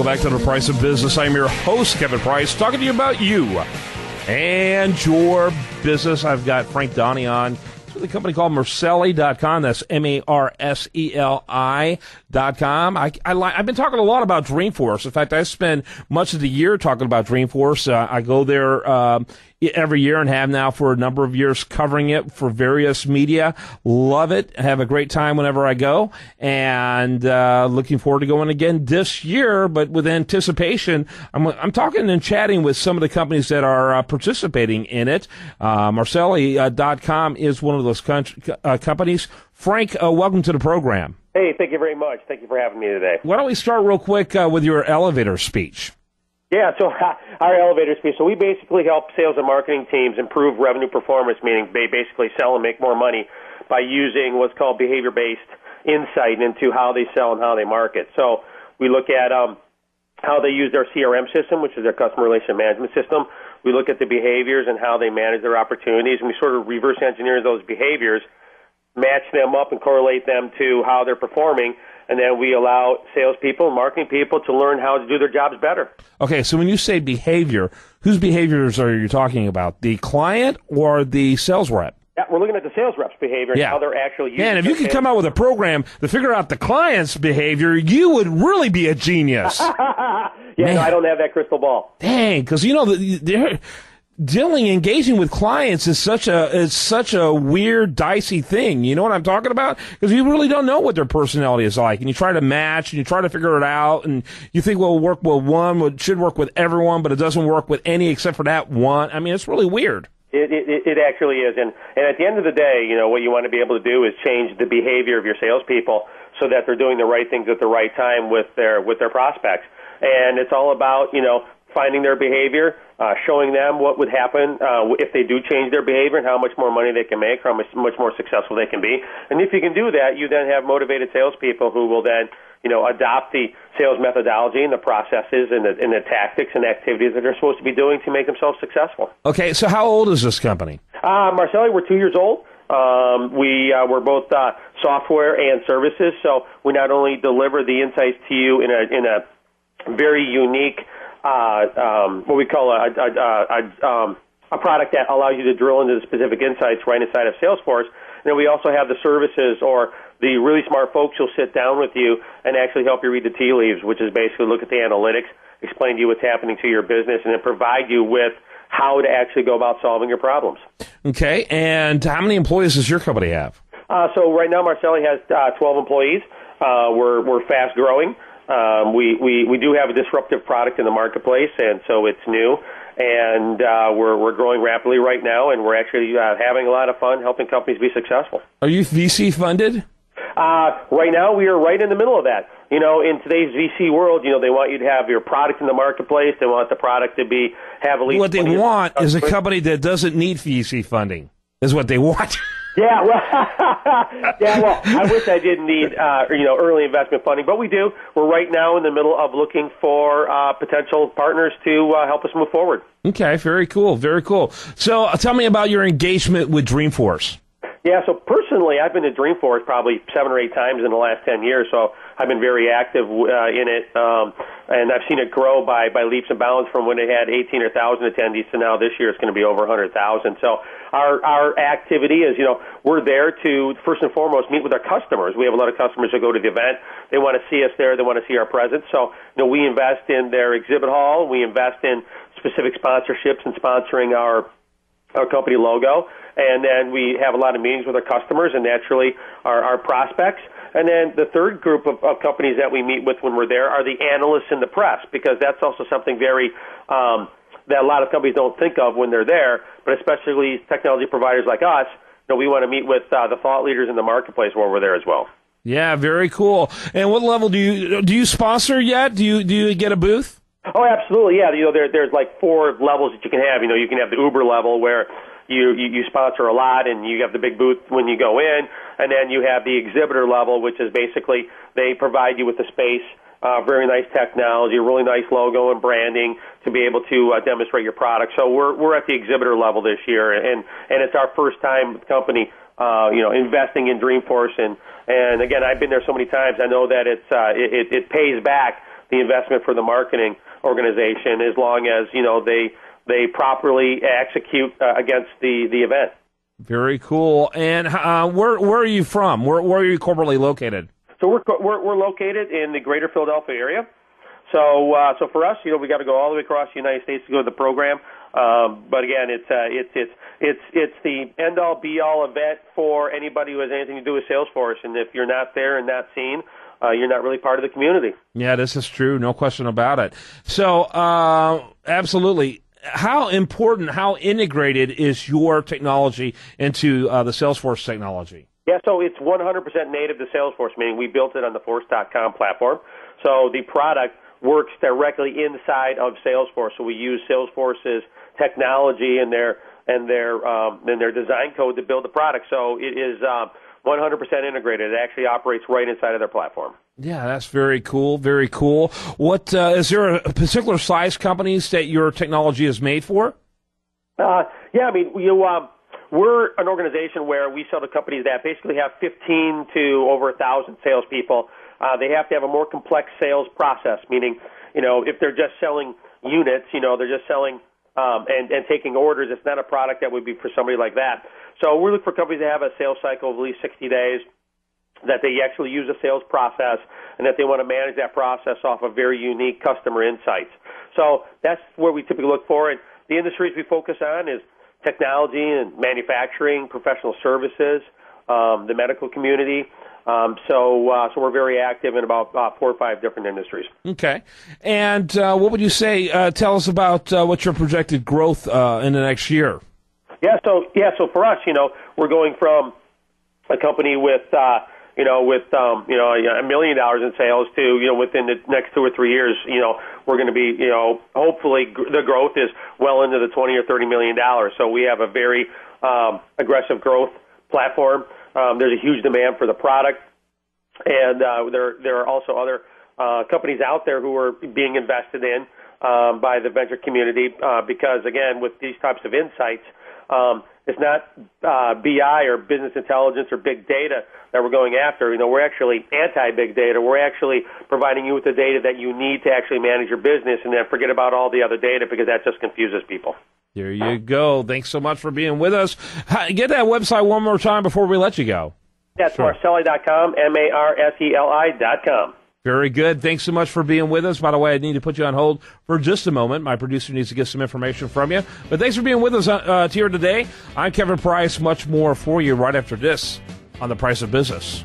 Welcome back to The Price of Business. I'm your host, Kevin Price, talking to you about you and your business. I've got Frank Donny on with a company called Marseli.com. That's Marseli.com. I've been talking a lot about Dreamforce. In fact, I spend much of the year talking about Dreamforce. I go there every year and have now for a number of years covering it for various media. Love it. I have a great time whenever I go, and looking forward to going again this year, but with anticipation. I'm talking and chatting with some of the companies that are participating in it. Marseli.com is one of those companies. Frank, welcome to the program. Hey, thank you very much. Thank you for having me today. Why don't we start real quick with your elevator speech? Yeah, so our elevator speech. So we basically help sales and marketing teams improve revenue performance, meaning they basically sell and make more money by using what's called behavior-based insight into how they sell and how they market. So we look at how they use their CRM system, which is their customer relationship management system. We look at the behaviors and how they manage their opportunities, and we sort of reverse engineer those behaviors, match them up and correlate them to how they're performing, and then we allow salespeople and marketing people to learn how to do their jobs better. Okay, so when you say behavior, whose behaviors are you talking about? The client or the sales rep? Yeah, we're looking at the sales rep's behavior and how they're actually using it. Man, if you could come out with a program to figure out the client's behavior, you would really be a genius. No, I don't have that crystal ball. Dang, because engaging with clients is such a weird, dicey thing. You know what I'm talking about? Because you really don't know what their personality is like, and you try to match and you try to figure it out, and you think, well, it'll work with one, it should work with everyone, but it doesn't work with any except for that one. I mean, it's really weird. It actually is, and at the end of the day, what you want to be able to do is change the behavior of your salespeople so that they're doing the right things at the right time with their prospects, and it's all about finding their behavior, showing them what would happen if they do change their behavior and how much more money they can make, how much more successful they can be. And if you can do that, you then have motivated salespeople who will then, adopt the sales methodology and the processes and the tactics and activities that they're supposed to be doing to make themselves successful. Okay, so how old is this company? Marseli, we're 2 years old. We're both software and services, so we not only deliver the insights to you in a very unique what we call a product that allows you to drill into the specific insights right inside of Salesforce. And then we also have the services or the really smart folks who'll sit down with you and actually help you read the tea leaves, which is basically look at the analytics, explain to you what's happening to your business, and then provide you with how to actually go about solving your problems. Okay, and how many employees does your company have? So right now Marseli has 12 employees. We're fast growing. We do have a disruptive product in the marketplace, and so it's new, and we're growing rapidly right now, and we're actually having a lot of fun helping companies be successful. Are you VC funded? Right now, we are right in the middle of that. In today's VC world, they want you to have your product in the marketplace. They want the product to be heavily. What they want is a company that doesn't need VC funding. Is what they want. Yeah, well, I wish I didn't need, early investment funding, but we do. We're right now in the middle of looking for potential partners to help us move forward. Okay, very cool, very cool. So tell me about your engagement with Dreamforce. Yeah, so personally, I've been to Dreamforce probably 7 or 8 times in the last 10 years, so I've been very active in it, and I've seen it grow by leaps and bounds from when it had 18 or 1,000 attendees to now this year it's going to be over 100,000. So our activity is, we're there to, first and foremost, meet with our customers. We have a lot of customers who go to the event. They want to see us there. They want to see our presence. So, we invest in their exhibit hall. We invest in specific sponsorships and sponsoring our company logo. And then we have a lot of meetings with our customers and naturally our prospects. And then the third group of companies that we meet with when we're there are the analysts and the press, because that's also something very that a lot of companies don't think of when they're there, but especially technology providers like us, we want to meet with the thought leaders in the marketplace while we're there as well. Yeah, very cool. And what level do you sponsor yet? Do you get a booth? Oh, absolutely, yeah. There's like 4 levels that you can have. You can have the Uber level where you sponsor a lot and you have the big booth when you go in, and then you have the exhibitor level, which is basically they provide you with the space, very nice technology, a really nice logo and branding to be able to demonstrate your product. So we're at the exhibitor level this year, and it's our first time company investing in Dreamforce, and again, I've been there so many times. I know that it pays back the investment for the marketing organization, as long as they properly execute against the event. Very cool. And where are you from? Where are you corporately located? So we're located in the greater Philadelphia area. So for us, we got to go all the way across the United States to go to the program. But again, it's the end all be all event for anybody who has anything to do with Salesforce. And if you're not there and not seen, you're not really part of the community. Yeah, this is true. No question about it. So absolutely. How important, how integrated is your technology into the Salesforce technology? Yeah, so it's 100% native to Salesforce, meaning we built it on the Force.com platform. So the product works directly inside of Salesforce. So we use Salesforce's technology and their design code to build the product. So it is 100% integrated. It actually operates right inside of their platform. Yeah, that's very cool. Very cool. What is there a particular size companies that your technology is made for? Yeah, I mean, we're an organization where we sell to companies that basically have 15 to over 1,000 salespeople. They have to have a more complex sales process, meaning, if they're just selling units, they're just selling and taking orders. It's not a product that would be for somebody like that. So we're looking for companies that have a sales cycle of at least 60 days, that they actually use a sales process, and that they want to manage that process off of very unique customer insights. So that's where we typically look for. And the industries we focus on is technology and manufacturing, professional services, the medical community. So we're very active in about 4 or 5 different industries. Okay. And what would you say, tell us about what's your projected growth in the next year? So for us, we're going from a company with $1 million in sales to, within the next 2 or 3 years, we're going to be, hopefully the growth is well into the $20 or $30 million. So we have a very aggressive growth platform. There's a huge demand for the product, and there are also other companies out there who are being invested in by the venture community because, again, with these types of insights, it's not BI or business intelligence or big data that we're going after. We're actually anti-big data. We're actually providing you with the data that you need to actually manage your business, and then forget about all the other data because that just confuses people. There you go. Thanks so much for being with us. Get that website one more time before we let you go. That's Marseli.com, Marseli.com. Very good. Thanks so much for being with us. By the way, I need to put you on hold for just a moment. My producer needs to get some information from you. But thanks for being with us here today. I'm Kevin Price. Much more for you right after this on The Price of Business.